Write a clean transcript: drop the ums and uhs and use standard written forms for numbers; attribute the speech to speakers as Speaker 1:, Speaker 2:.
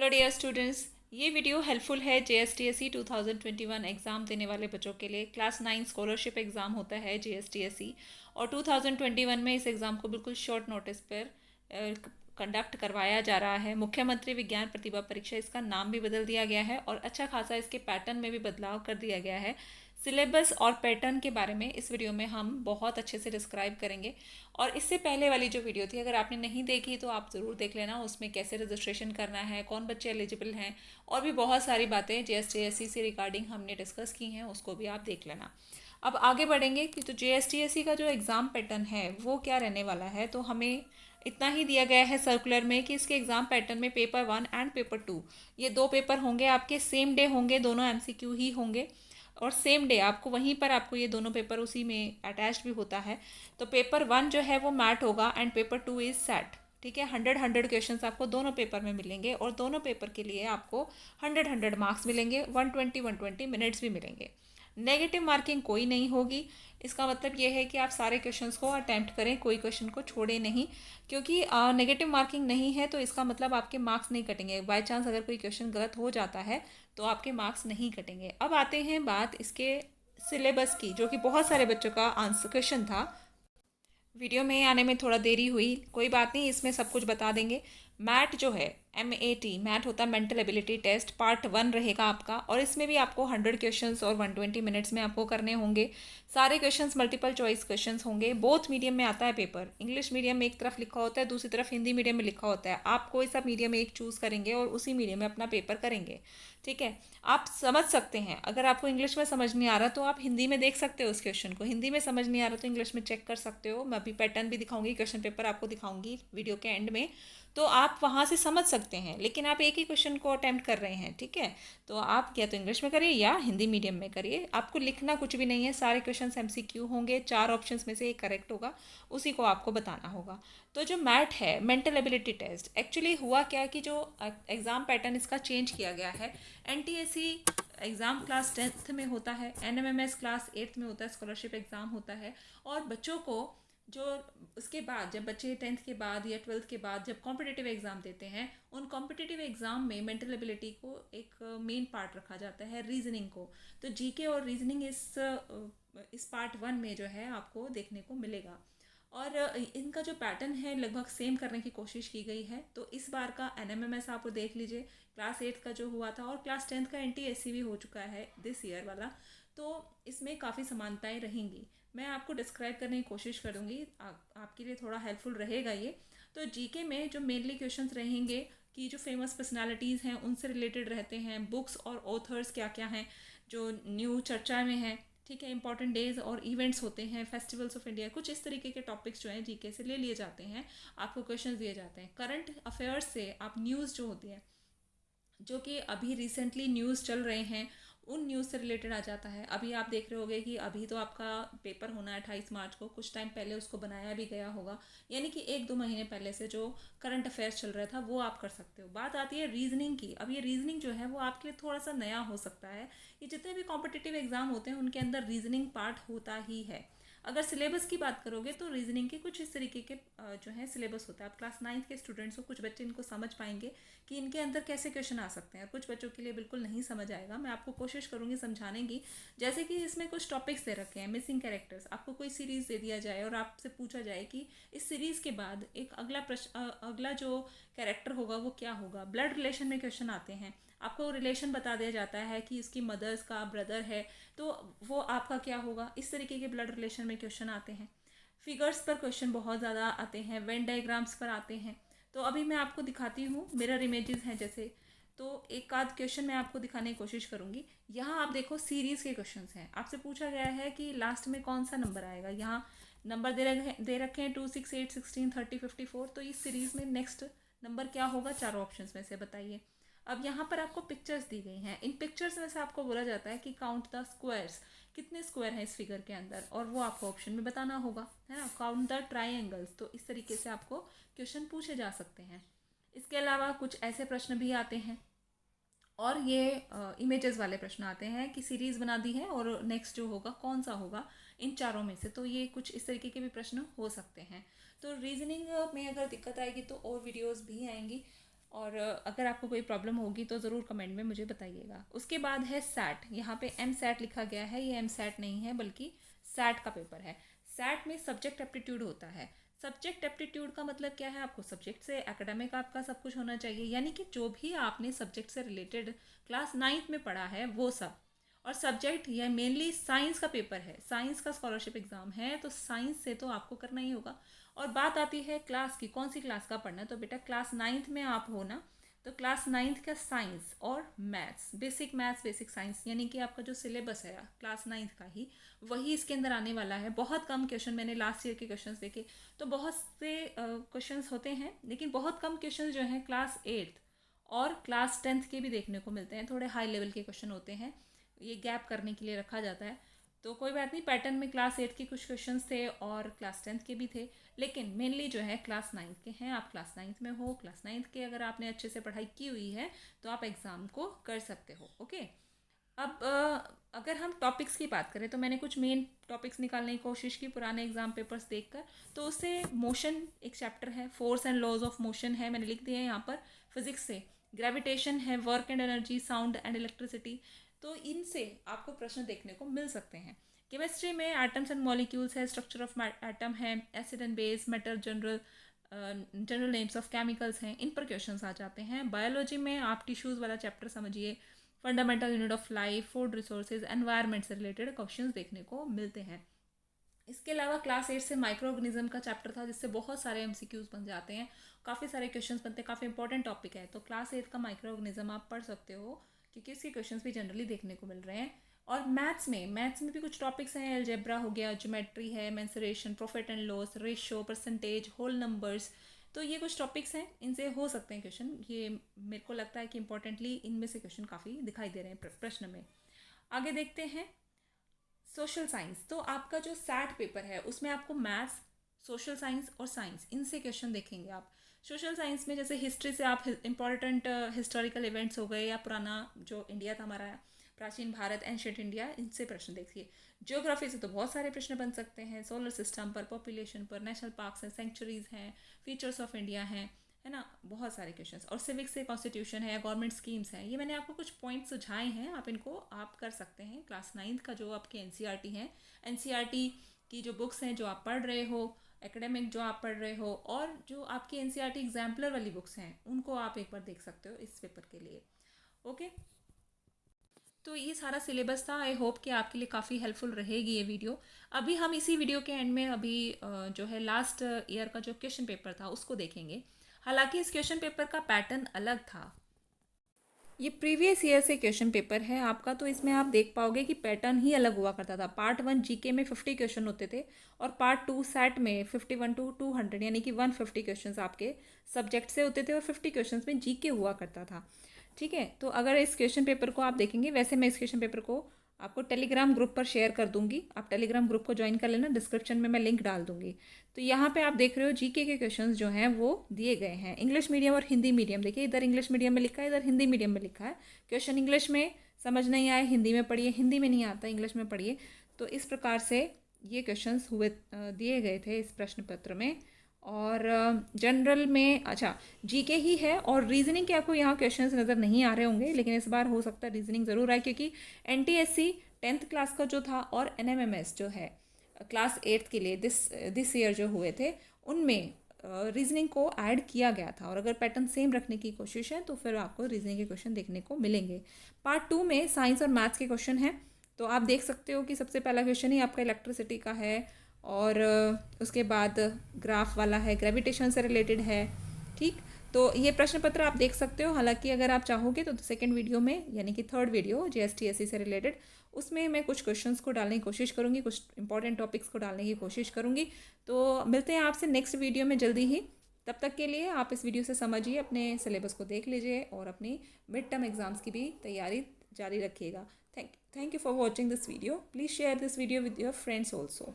Speaker 1: Hello dear students, ये video helpful है JSTSE 2021 exam देने वाले बच्चों के लिए। क्लास 9 स्कॉलरशिप एग्ज़ाम होता है JSTSE और 2021 में इस एग्ज़ाम को बिल्कुल शॉर्ट नोटिस पर कंडक्ट करवाया जा रहा है। मुख्यमंत्री विज्ञान प्रतिभा परीक्षा इसका नाम भी बदल दिया गया है और अच्छा खासा इसके पैटर्न में भी बदलाव कर दिया गया है। सिलेबस और पैटर्न के बारे में इस वीडियो में हम बहुत अच्छे से डिस्क्राइब करेंगे। और इससे पहले वाली जो वीडियो थी, अगर आपने नहीं देखी तो आप ज़रूर देख लेना। उसमें कैसे रजिस्ट्रेशन करना है, कौन बच्चे एलिजिबल हैं और भी बहुत सारी बातें JSTSE से रिगार्डिंग हमने डिस्कस की हैं, उसको भी आप देख लेना। अब आगे बढ़ेंगे कि तो JSTSE का जो एग्ज़ाम पैटर्न है वो क्या रहने वाला है। तो हमें इतना ही दिया गया है सर्कुलर में कि इसके एग्ज़ाम पैटर्न में पेपर 1 एंड पेपर 2 ये दो पेपर होंगे, आपके सेम डे होंगे, दोनों MCQ ही होंगे और सेम डे आपको वहीं पर आपको ये दोनों पेपर उसी में अटैच भी होता है। तो पेपर 1 जो है वो मैट होगा एंड पेपर 2 इज़ सेट। ठीक है, 100 क्वेश्चंस आपको दोनों पेपर में मिलेंगे और दोनों पेपर के लिए आपको 100 मार्क्स मिलेंगे, 120 मिनट्स भी मिलेंगे। नेगेटिव मार्किंग कोई नहीं होगी। इसका मतलब ये है कि आप सारे क्वेश्चंस को अटैम्प्ट करें, कोई क्वेश्चन को छोड़े नहीं, क्योंकि नेगेटिव मार्किंग नहीं है तो इसका मतलब आपके मार्क्स नहीं कटेंगे। बाय चांस अगर कोई क्वेश्चन गलत हो जाता है तो आपके मार्क्स नहीं कटेंगे। अब आते हैं बात इसके सिलेबस की, जो कि बहुत सारे बच्चों का आंसर क्वेश्चन था। वीडियो में आने में थोड़ा देरी हुई, कोई बात नहीं, इसमें सब कुछ बता देंगे। मैट जो है, MAT मैट होता है मेंटल एबिलिटी टेस्ट, पार्ट 1 रहेगा आपका और इसमें भी आपको 100 क्वेश्चंस और 120 मिनट्स में आपको करने होंगे। सारे क्वेश्चंस मल्टीपल चॉइस क्वेश्चंस होंगे। बोथ मीडियम में आता है पेपर, इंग्लिश मीडियम में एक तरफ लिखा होता है, दूसरी तरफ हिंदी मीडियम में लिखा होता है। आप कोई सा मीडियम में एक चूज़ करेंगे और उसी मीडियम में अपना पेपर करेंगे। ठीक है, आप समझ सकते हैं। अगर आपको इंग्लिश में समझ नहीं आ रहा तो आप हिंदी में देख सकते हो उस क्वेश्चन को, हिंदी में समझ नहीं आ रहा तो इंग्लिश में चेक कर सकते हो। मैं अभी पैटर्न भी दिखाऊंगी, क्वेश्चन पेपर आपको दिखाऊंगी वीडियो के एंड में, तो आप वहाँ से समझ सकते हैं। लेकिन आप एक ही क्वेश्चन को अटैम्प्ट कर रहे हैं, ठीक है, तो आप या तो इंग्लिश में करिए या हिंदी मीडियम में करिए। आपको लिखना कुछ भी नहीं है, सारे क्वेश्चन MCQ होंगे, 4 ऑप्शंस में से एक करेक्ट होगा, उसी को आपको बताना होगा। तो जो मैट है, मेंटल एबिलिटी टेस्ट, एक्चुअली हुआ क्या कि जो एग्ज़ाम पैटर्न इसका चेंज किया गया है। NTSE एग्ज़ाम क्लास 10th में होता है, NMMS क्लास 8th में होता है, स्कॉलरशिप एग्ज़ाम होता है। और बच्चों को जो उसके बाद, जब बच्चे 10th के बाद या 12th के बाद जब कॉम्पिटिटिव एग्ज़ाम देते हैं, उन कॉम्पिटिटिव एग्ज़ाम में मेंटल एबिलिटी को एक मेन पार्ट रखा जाता है, रीजनिंग को। तो GK और रीजनिंग इस पार्ट 1 में जो है आपको देखने को मिलेगा। और इनका जो पैटर्न है लगभग सेम करने की कोशिश की गई है। तो इस बार का NMMS आप देख लीजिए, क्लास 8 का जो हुआ था, और क्लास 10th का NTSE भी हो चुका है दिस ईयर वाला। तो इसमें काफ़ी समानताएं रहेंगी, मैं आपको डिस्क्राइब करने की कोशिश करूँगी, आपके लिए थोड़ा हेल्पफुल रहेगा ये। तो GK में जो मेनली क्वेश्चंस रहेंगे कि जो फेमस पर्सनालिटीज़ हैं उनसे रिलेटेड रहते हैं, बुक्स और ऑथर्स क्या क्या हैं जो न्यू चर्चा में हैं। ठीक है, इंपॉर्टेंट डेज और इवेंट्स होते हैं, फेस्टिवल्स ऑफ इंडिया, कुछ इस तरीके के टॉपिक्स जो हैं GK से ले लिए जाते हैं, आपको क्वेश्चंस दिए जाते हैं। करंट अफेयर्स से आप न्यूज़ जो होती है, जो कि अभी रिसेंटली न्यूज़ चल रहे हैं, उन न्यूज़ से रिलेटेड आ जाता है। अभी आप देख रहे होंगे कि अभी तो आपका पेपर होना है 28 मार्च को, कुछ टाइम पहले उसको बनाया भी गया होगा, यानी कि 1-2 महीने पहले से जो करंट अफेयर्स चल रहा था वो आप कर सकते हो। बात आती है रीजनिंग की। अब ये रीजनिंग जो है वो आपके लिए थोड़ा सा नया हो सकता है। ये जितने भी कॉम्पिटिटिव एग्जाम होते हैं उनके अंदर रीजनिंग पार्ट होता ही है। अगर सिलेबस की बात करोगे तो रीजनिंग के कुछ इस तरीके के जो है सिलेबस होता है। आप क्लास 9 के स्टूडेंट्स हो, कुछ बच्चे इनको समझ पाएंगे कि इनके अंदर कैसे क्वेश्चन आ सकते हैं, कुछ बच्चों के लिए बिल्कुल नहीं समझ आएगा। मैं आपको कोशिश करूँगी समझाने की। जैसे कि इसमें कुछ टॉपिक्स दे रखे हैं, मिसिंग कैरेक्टर्स। आपको कोई सीरीज़ दे दिया जाए और आपसे पूछा जाए कि इस सीरीज़ के बाद एक अगला प्रश्न, अगला जो कैरेक्टर होगा वो क्या होगा। ब्लड रिलेशन में क्वेश्चन आते हैं, आपको रिलेशन बता दिया जाता है कि इसकी मदर्स का ब्रदर है तो वो आपका क्या होगा। इस तरीके के ब्लड रिलेशन में क्वेश्चन आते हैं। फिगर्स पर क्वेश्चन बहुत ज़्यादा आते हैं, वेन डायग्राम्स पर आते हैं। तो अभी मैं आपको दिखाती हूँ, मिरर इमेजेस हैं जैसे, तो एक आध क्वेश्चन मैं आपको दिखाने की कोशिश करूँगी। यहाँ आप देखो सीरीज़ के क्वेश्चंस हैं, आपसे पूछा गया है कि लास्ट में कौन सा नंबर आएगा। यहाँ नंबर दे रखे हैं 2, 6, 8, 16, 30, 54। तो इस सीरीज़ में नेक्स्ट नंबर क्या होगा चारों ऑप्शंस में से, बताइए। अब यहाँ पर आपको पिक्चर्स दी गई हैं, इन पिक्चर्स में से आपको बोला जाता है कि काउंट द स्क्वायर्स, कितने स्क्वायर हैं इस फिगर के अंदर, और वो आपको ऑप्शन में बताना होगा, है ना। काउंट द ट्राइंगल्स, तो इस तरीके से आपको क्वेश्चन पूछे जा सकते हैं। इसके अलावा कुछ ऐसे प्रश्न भी आते हैं, और ये इमेजेस वाले प्रश्न आते हैं कि सीरीज़ बना दी है और नेक्स्ट जो होगा कौन सा होगा इन चारों में से। तो ये कुछ इस तरीके के भी प्रश्न हो सकते हैं। तो रीजनिंग में अगर दिक्कत आएगी तो और वीडियोस भी आएंगी। और अगर आपको कोई प्रॉब्लम होगी तो ज़रूर कमेंट में मुझे बताइएगा। उसके बाद है सैट, यहाँ पे एम सैट लिखा गया है, ये एम सैट नहीं है बल्कि सैट का पेपर है। सैट में सब्जेक्ट एप्टीट्यूड होता है। सब्जेक्ट एप्टीट्यूड का मतलब क्या है, आपको सब्जेक्ट से एकेडमिक आपका सब कुछ होना चाहिए, यानी कि जो भी आपने सब्जेक्ट से रिलेटेड क्लास 9th में पढ़ा है वो सब। और सब्जेक्ट यह मेनली साइंस का पेपर है, साइंस का स्कॉलरशिप एग्जाम है, तो साइंस से तो आपको करना ही होगा। और बात आती है क्लास की, कौन सी क्लास का पढ़ना है, तो बेटा क्लास 9th में आप हो ना, तो क्लास 9th का साइंस और मैथ्स, बेसिक साइंस, यानी कि आपका जो सिलेबस है क्लास 9th का ही, वही इसके अंदर आने वाला है। बहुत कम क्वेश्चन, मैंने लास्ट ईयर के क्वेश्चंस देखे तो बहुत से क्वेश्चंस होते हैं, लेकिन बहुत कम क्वेश्चंस जो हैं क्लास 8th और क्लास 10th के भी देखने को मिलते हैं। थोड़े हाई लेवल के क्वेश्चन होते हैं, ये गैप करने के लिए रखा जाता है। तो कोई बात नहीं, पैटर्न में क्लास 8 के कुछ क्वेश्चंस थे और क्लास 10th के भी थे, लेकिन मेनली जो है क्लास 9th के हैं। आप क्लास 9th में हो, क्लास 9th के अगर आपने अच्छे से पढ़ाई की हुई है तो आप एग्ज़ाम को कर सकते हो। ओके, अब अगर हम टॉपिक्स की बात करें तो मैंने कुछ मेन टॉपिक्स निकालने की कोशिश की पुराने एग्जाम पेपर्स देखकर। तो उससे मोशन एक चैप्टर है, force and laws of motion है, मैंने लिख दिया है यहाँ पर। फिजिक्स से ग्रेविटेशन है, work and energy, sound and electricity, तो इनसे आपको प्रश्न देखने को मिल सकते हैं। केमिस्ट्री में एटम्स एंड मॉलिक्यूल्स है, स्ट्रक्चर ऑफ एटम है, acid and base, metal, general names of chemicals हैं, इन पर क्वेश्चंस आ जाते हैं। बायोलॉजी में आप टिश्यूज़ वाला चैप्टर समझिए, fundamental unit of life, food resources, environment से रिलेटेड क्वेश्चंस देखने को मिलते हैं। इसके अलावा क्लास 8 से माइक्रो ऑर्गेनिज्म का चैप्टर था, जिससे बहुत सारे एमसीक्यूज बन जाते हैं, काफ़ी सारे क्वेश्चंस बनते हैं, काफ़ी इंपॉर्टेंट टॉपिक है। तो क्लास 8 का माइक्रो ऑर्गेनिज्म आप पढ़ सकते हो, क्योंकि इसके क्वेश्चंस भी जनरली देखने को मिल रहे हैं। और मैथ्स में भी कुछ टॉपिक्स हैं, अलजेब्रा हो गया, ज्योमेट्री है, mensuration, profit and loss, ratio, percentage, whole numbers, तो ये कुछ टॉपिक्स हैं, इनसे हो सकते हैं क्वेश्चन। ये मेरे को लगता है कि इंपॉर्टेंटली इनमें से क्वेश्चन काफ़ी दिखाई दे रहे हैं प्रश्न में। आगे देखते हैं सोशल साइंस। तो आपका जो सैट पेपर है उसमें आपको मैथ्स, सोशल साइंस और साइंस, इनसे क्वेश्चन देखेंगे आप। सोशल साइंस में जैसे हिस्ट्री से आप इंपॉर्टेंट हिस्टोरिकल इवेंट्स हो गए, या पुराना जो इंडिया था हमारा, प्राचीन भारत, एंशिएंट इंडिया, इनसे प्रश्न देखिए। ज्योग्राफी से तो बहुत सारे प्रश्न बन सकते हैं, सोलर सिस्टम पर, पॉपुलेशन पर, नेशनल पार्क्स हैं, सेंचुरीज हैं, फीचर्स ऑफ इंडिया हैं, है ना, बहुत सारे क्वेश्चंस। और सिविक्स से कॉन्स्टिट्यूशन है, गवर्नमेंट स्कीम्स हैं। ये मैंने आपको कुछ पॉइंट्स सुझाए हैं, आप इनको आप कर सकते हैं। क्लास 9th का जो आपके एनसीईआरटी हैं, एनसीईआरटी की जो बुक्स हैं जो आप पढ़ रहे हो, एकेडमिक जो आप पढ़ रहे हो, और जो आपकी एनसीईआरटी एग्जाम्पलर वाली बुक्स हैं, उनको आप एक बार देख सकते हो इस पेपर के लिए। ओके, तो ये सारा सिलेबस था। आई होप कि आपके लिए काफ़ी हेल्पफुल रहेगी ये वीडियो। अभी हम इसी वीडियो के एंड में अभी जो है लास्ट ईयर का जो क्वेश्चन पेपर था उसको देखेंगे। हालांकि इस क्वेश्चन पेपर का पैटर्न अलग था, ये प्रीवियस ईयर से क्वेश्चन पेपर है आपका, तो इसमें आप देख पाओगे कि पैटर्न ही अलग हुआ करता था। पार्ट 1 जीके में 50 क्वेश्चन होते थे, और पार्ट 2 सैट में 51 to 200, यानी कि 150 क्वेश्चन आपके सब्जेक्ट से होते थे, और 50 क्वेश्चन में जीके हुआ करता था। ठीक है, तो अगर इस क्वेश्चन पेपर को आप देखेंगे, वैसे मैं इस क्वेश्चन पेपर को आपको टेलीग्राम ग्रुप पर शेयर कर दूंगी, आप टेलीग्राम ग्रुप को ज्वाइन कर लेना, डिस्क्रिप्शन में मैं लिंक डाल दूंगी। तो यहाँ पे आप देख रहे हो जीके के क्वेश्चंस जो हैं वो दिए गए हैं, इंग्लिश मीडियम और हिंदी मीडियम। देखिए इधर इंग्लिश मीडियम में लिखा है, इधर हिंदी मीडियम में लिखा है। क्वेश्चन इंग्लिश में समझ नहीं आए, हिंदी में पढ़िए, हिंदी में नहीं आता इंग्लिश में पढ़िए। तो इस प्रकार से ये क्वेश्चंस हुए दिए गए थे इस प्रश्न पत्र में। और जनरल में अच्छा जीके ही है, और रीजनिंग के आपको यहाँ क्वेश्चंस नज़र नहीं आ रहे होंगे, लेकिन इस बार हो सकता है रीजनिंग ज़रूर आए, क्योंकि एनटीएससी 10th क्लास का जो था और एनएमएमएस जो है क्लास 8th के लिए दिस ईयर जो हुए थे, उनमें रीजनिंग को ऐड किया गया था। और अगर पैटर्न सेम रखने की कोशिश है तो फिर आपको रीजनिंग के क्वेश्चन देखने को मिलेंगे। पार्ट 2 में साइंस और मैथ्स के क्वेश्चन हैं, तो आप देख सकते हो कि सबसे पहला क्वेश्चन ही आपका इलेक्ट्रिसिटी का है, और उसके बाद ग्राफ वाला है, ग्रेविटेशन से रिलेटेड है। ठीक, तो ये प्रश्न पत्र आप देख सकते हो। हालांकि अगर आप चाहोगे तो सेकंड वीडियो में, यानी कि थर्ड वीडियो जीएसटीएससी से रिलेटेड, उसमें मैं कुछ क्वेश्चंस को डालने की कोशिश करूँगी, कुछ इंपॉर्टेंट टॉपिक्स को डालने की कोशिश करूँगी। तो मिलते हैं आपसे नेक्स्ट वीडियो में जल्दी ही। तब तक के लिए आप इस वीडियो से समझिए, अपने सिलेबस को देख लीजिए, और अपनी मिड टर्म एग्जाम्स की भी तैयारी जारी रखिएगा। Thank you for watching this video. Please share this video with your friends also.